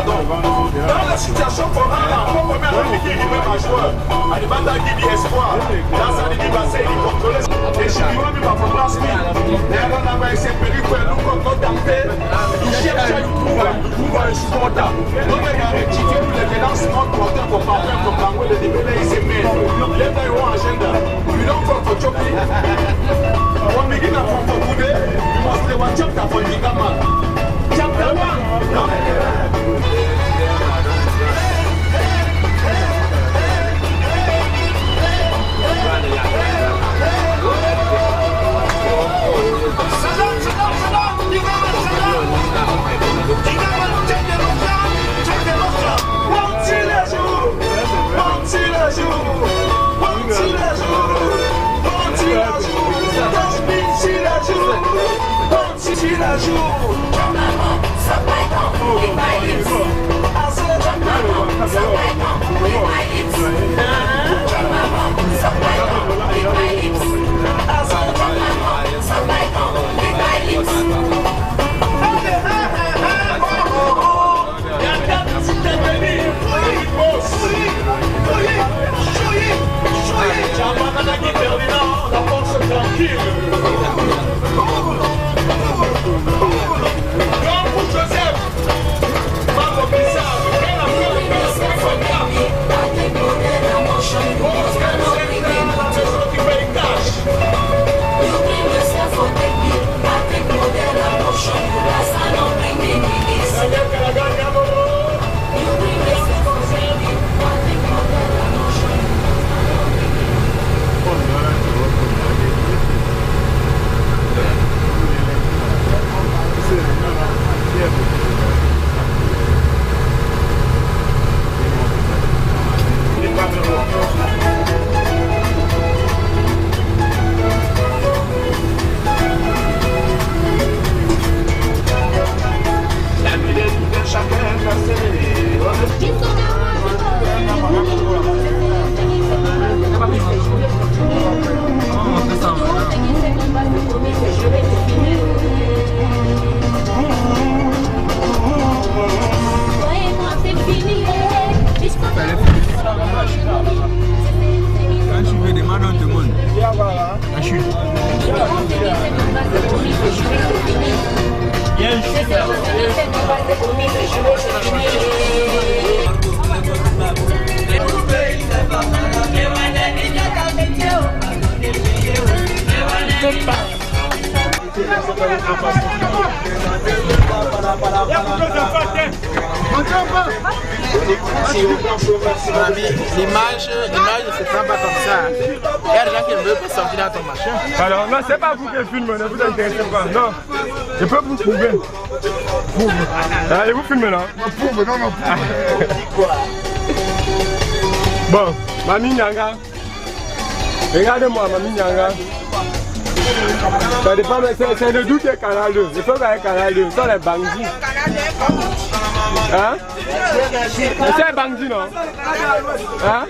Dans la situation qu'on a là, on peut mettre un joueur. Alibanda qui dit espoir. Dans sa ligne basse, il contrôle. Et je lui ai mis ma place. D'ailleurs, on a essayé de me dire que nous, quand on il cherche à trouver un supporter. Donc, il y a un petit peu de lancement pour faire qu'on parle comme Bango, le début, il s'est mis. Il est dans un agenda. Il a encore pour choper. On me dit qu'il a pour bouder. Il m'a fait un chop, t'as fait du gamin. Chapter 1. Non, L'image ne se prend pas comme ça. Il y a des gens qui ne veulent pas sortir dans ton machin. Alors, non, c'est pas vous qui filmez, ne vous intéressez pas. Non, je peux vous prouver. Allez, vous filmez là. Prouve, non, non, prouve. Bon, Mamie Nyanga. Regardez-moi, Mamie Nyanga. Ça dépend, mais c'est le doute des Canal 2. Il faut faire Canal 2. Ce sont les bandits. Hein? C'est un bandit, non? Hein?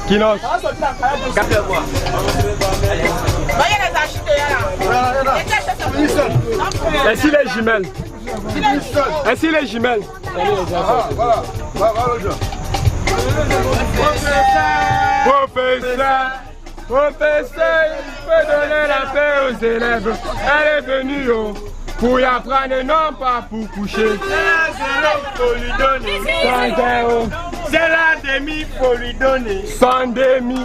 Qui non? Ainsi les jumelles. Ainsi les jumelles. Professeur, professeur, il peut donner la paix aux élèves. Elle est venue pour y apprendre, non pas pour coucher. C'est faut lui donner. 100 €. C'est la demi, faut lui donner. 100 demi.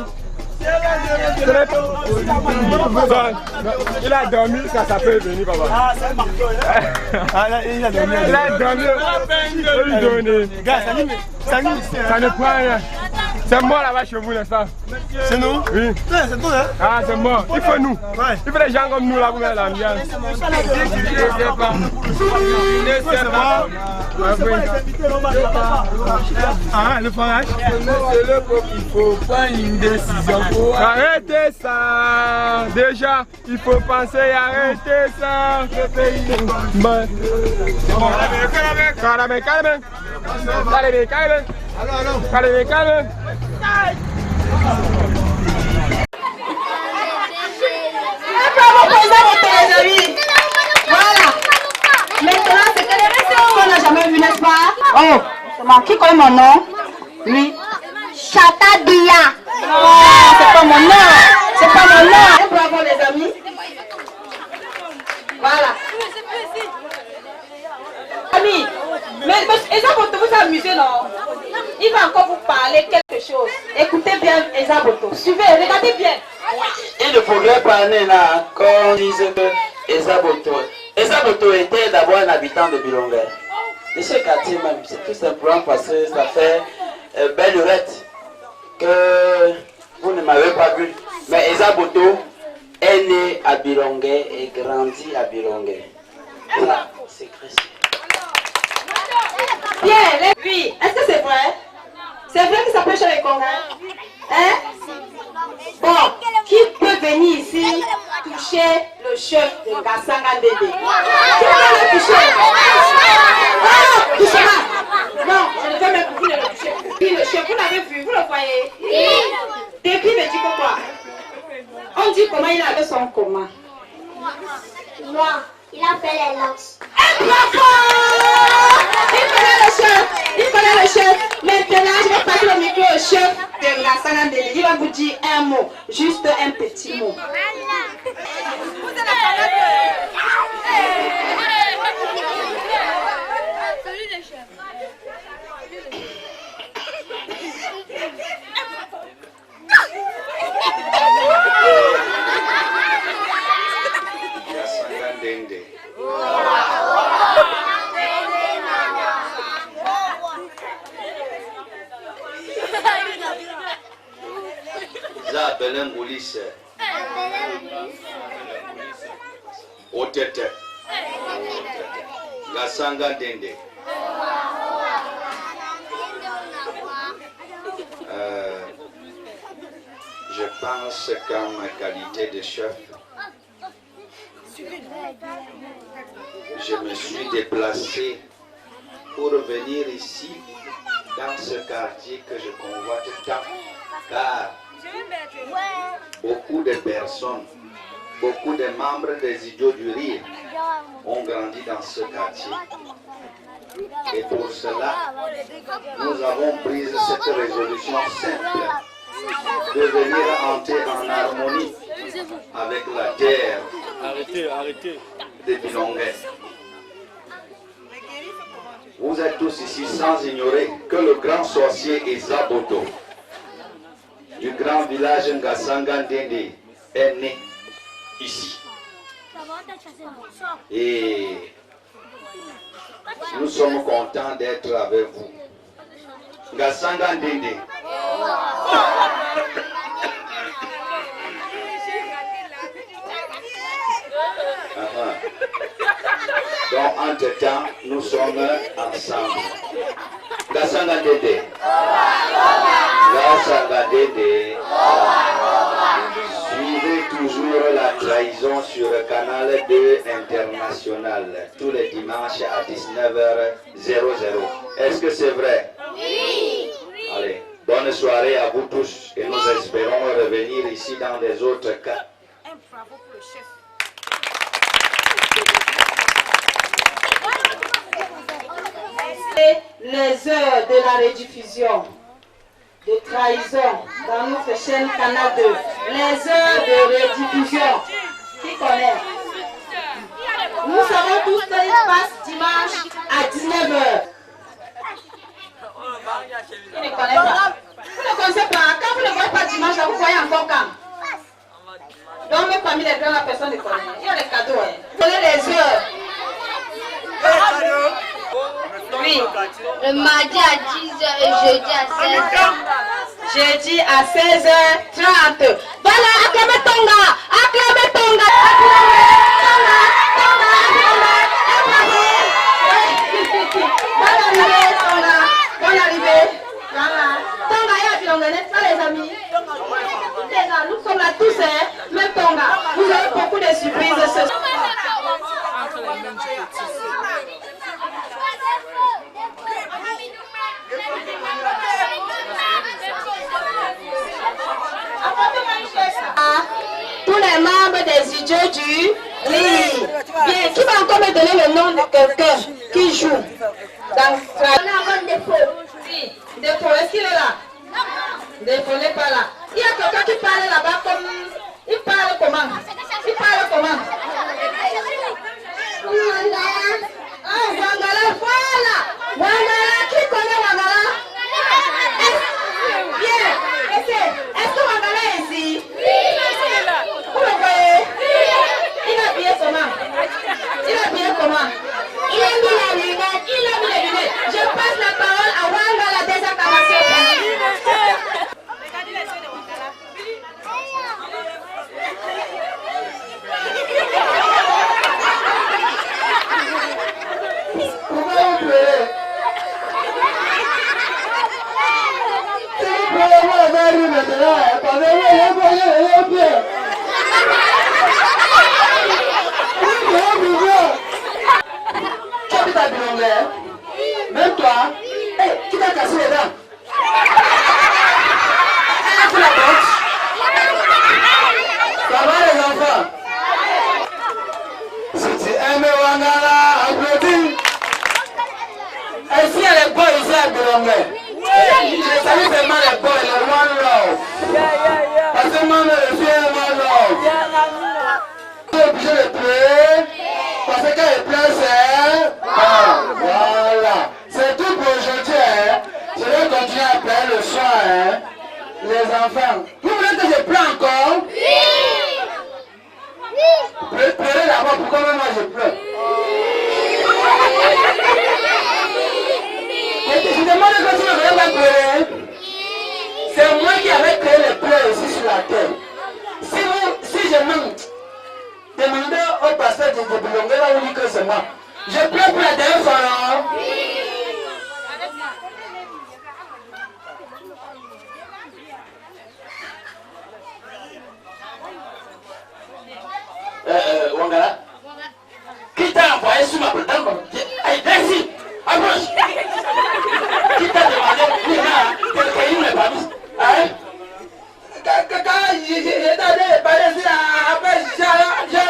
Il a dormi, ça peut venir, papa. Ah, c'est marqué. Il a dormi. Il a dormi. Il faut lui donner. Ça ne prend rien. C'est moi là-bas chez vous, n'est-ce pas? C'est nous? Oui. C'est toi, hein? Ah, c'est moi. Il faut nous. Il faut des gens comme nous là pour mettre l'ambiance. Je sais pas. Je sais pas. Ah, le forage? Il faut prendre une décision. Arrêtez ça. Déjà, il faut penser à arrêter ça. Calme. Voilà. Maintenant, c'est qu'on n'a jamais vu, n'est-ce pas? Oh, c'est moi. Qui connaît mon nom? Lui. Chata Dia. Oh, c'est pas mon nom. C'est pas mon nom. Bravo, les amis. Voilà. Amis, mais Ezaboto, vous amusez, non? Il va encore vous parler quelque chose. Écoutez bien Ezaboto. Suivez, regardez bien. Il ne faudrait pas là, quand on disait que Ezaboto était d'abord un habitant de Bilonguer. De ce quartier même, c'est tout simplement parce que ça fait belle lurette que vous ne m'avez pas vu. Mais Ezaboto est né à Bilonguer et grandi à Bilonguer. Ça, c'est précieux. Bien, les filles, est-ce que c'est vrai? C'est vrai que ça peut chez les Congolais? Hein? Bon, qui peut venir ici toucher le chef de Ngasanga Ndende? Qui peut le toucher? Ah, touchera! Non, je ne vais même plus le toucher. Puis le chef, vous l'avez vu, vous le voyez? Depuis me dit que quoi? On dit comment il avait son coma. Non, il a fait les lances. Bravo! Il connaît le chef. Maintenant, je vais passer le micro au chef de Ngasanga Ndende. Il va vous dire un mot, juste un petit mot. Salut les chefs. Ngasanga Ndende. Zabelen Boulisse. Otete. Ngasanga Ndende. Je pense qu'en ma qualité de chef, je me suis déplacé pour venir ici, dans ce quartier que je convoite tant, car beaucoup de personnes, beaucoup de membres des Idiots du Rire ont grandi dans ce quartier. Et pour cela, nous avons pris cette résolution simple de venir entrer en harmonie avec la terre de Bilonguer. Vous êtes tous ici sans ignorer que le grand sorcier Ezaboto du grand village Ngasanga Ndende est né ici. Et nous sommes contents d'être avec vous. Ngasanga Ndende. Donc, entre-temps, nous sommes ensemble. Ngasanga Ndende. Ngasanga Ndende. Suivez toujours la trahison sur le canal 2 international tous les dimanches à 19h00. Est-ce que c'est vrai? Oui. Allez, bonne soirée à vous tous et nous espérons revenir ici dans des autres cas. Un bravo pour le chef. Les heures de la rediffusion de trahison dans notre chaîne Canal 2. Les heures de rediffusion. Qui connaît? Nous savons tous qu'ils passent dimanche à 19h. Qui ne connaît pas? Vous ne connaissez pas. Quand vous ne voyez pas dimanche, là, vous voyez encore quand? Donc même parmi les grands, la personne ne connaît. Il y a les cadeaux. Vous connaissez les heures. Oui. Le mardi à 10h et jeudi à 16h. Jeudi à 16h30. Voilà, acclamez Tonga. Acclamez Tonga. Bonne arrivée, Tonga. Bonne arrivée. Voilà. Tonga et Abilonga, n'est-ce pas les amis? Déjà, nous sommes là tous, hein. Même Tonga. Vous avez beaucoup de surprises ce soir. Tous les membres des idiots du lit. Bien, qui va encore me donner le nom de quelqu'un qui joue dans on a encore Défaut. Oui, Défaut, est-ce qu'il est là? Défaut n'est pas là. Il y a quelqu'un qui parle là-bas comme... Il parle comment? Il parle comment? Ah, Wangala, voilà. Wangala, qui connaît Wangala? Bien, est-ce que Wangala est ici? Vous le voyez? Il a habillé comment? Il a habillé comment? Il a mis la lunette, il a mis les lunettes. Je passe la parole à Wangala des acclamations. Regardez les yeux de Wangala. Même toi, qui t'a cassé les dents? Ça va les enfants? Si tu aimes Wangala, applaudis. Est-ce qu'il y a les boys ici à Bilongue? Je salue seulement les boys, les one love. Parce que moi, je suis un one love. Je suis obligé de pleurer. Parce que quand il pleure, c'est... Voilà. C'est tout pour aujourd'hui. Hein. Je vais continuer à pleurer le soir. Hein. Les enfants. Vous voulez que je pleure encore? Oui. Pleurez d'abord. Pourquoi moi je pleure? Je demande que tu ne veux pas pleurer. C'est moi qui avais créé les pleurs ici sur la terre. Si je mente, demandez au pasteur de Bilongue, là où dit que c'est moi. Je pleure pour la dernière fois, non? Wangala, qui t'a envoyé sur ma plate? Allez, viens ici, approche. Qui t'a demandé, quelqu'un n'est pas mis? Hein? Quand j'ai donné par ici, après, j'ai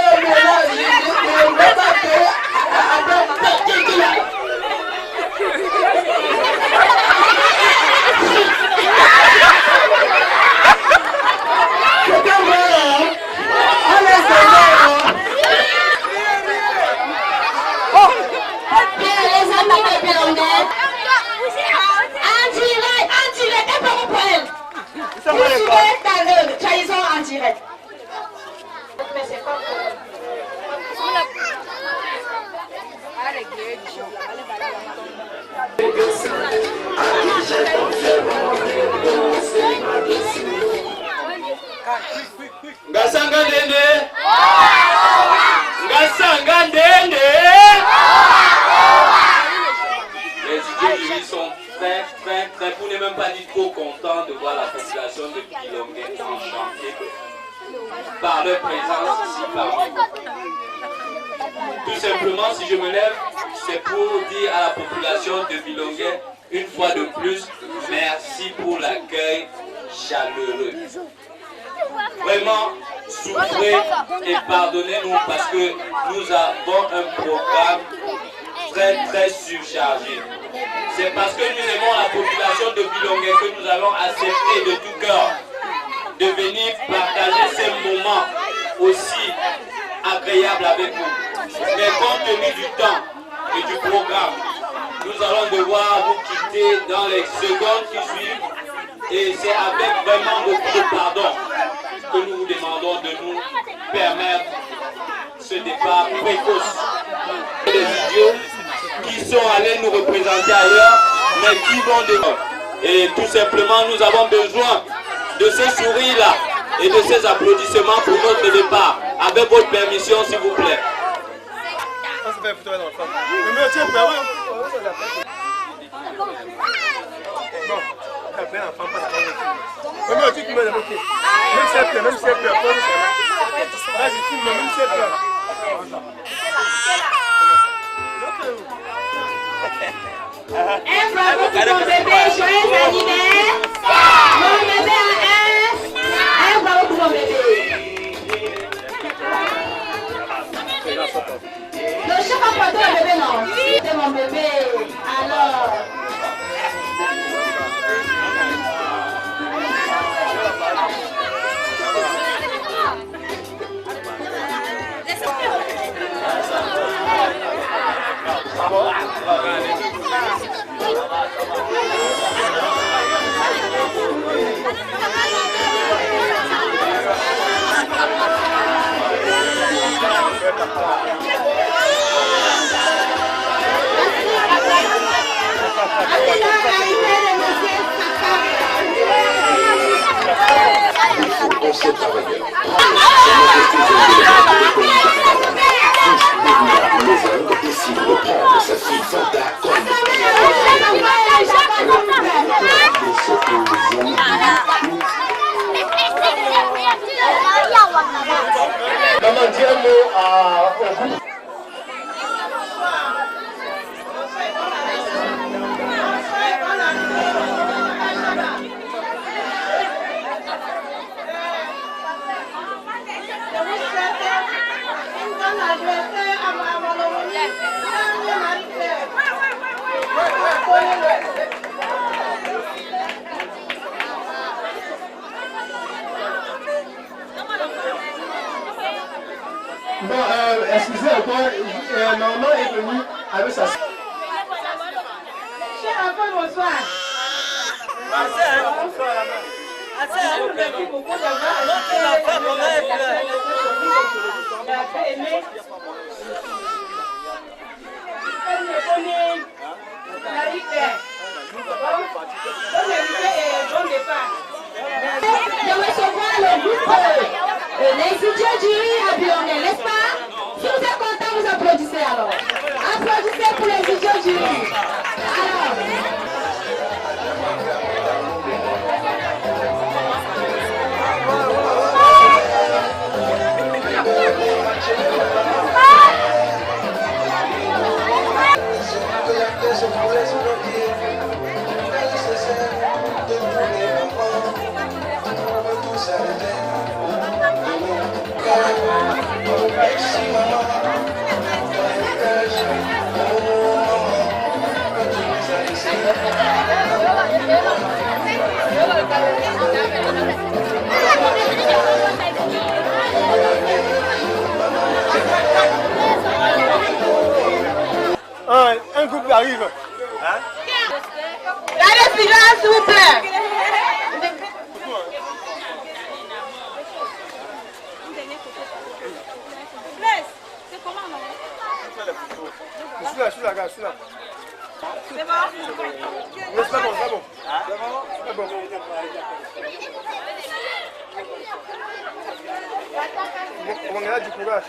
mais c'est pas pour... Ngasanga ndende. Ngasanga ndende. Les idées sont très, pour ne même pas dire trop contents de voir la population de Bilongué enchantée par leur présence ici parmi nous. Tout simplement, si je me lève, c'est pour dire à la population de Bilongué, une fois de plus, merci pour l'accueil chaleureux. Vraiment, souffrez et pardonnez-nous parce que nous avons un programme très surchargé. C'est parce que nous aimons la population de Bilongué que nous allons accepter de tout cœur de venir partager ces moments aussi agréables avec vous. Mais compte tenu du temps et du programme, nous allons devoir vous quitter dans les secondes qui suivent. Et c'est avec vraiment beaucoup de pardon que nous vous demandons de nous permettre ce départ précoce. Les idiots qui sont allés nous représenter ailleurs, mais qui vont dehors. Et tout simplement, nous avons besoin de ces sourires-là et de ces applaudissements pour notre départ. Avec votre permission, s'il vous plaît. Un bravo pour mon bébé, joyeux anniversaire. Mon bébé a un bravo pour mon bébé. Le chef a porté le bébé, non? C'est mon bébé. Alors. Maman, dis un mot au groupe. Bon, excusez encore, maman est venue avec sa... Cher enfant, bonsoir. Merci beaucoup de recevoir le groupe les idiots du riz à Bilongué, n'est-ce pas? Si vous êtes contents, vous applaudissez alors. Applaudissez pour les idiots du riz. Alors. Un couple arrive. Hein? Gardez silence, s'il vous plaît. Je suis là, gars, je suis là. C'est bon? Mais c'est pas bon, c'est pas bon. C'est bon. On a du courage.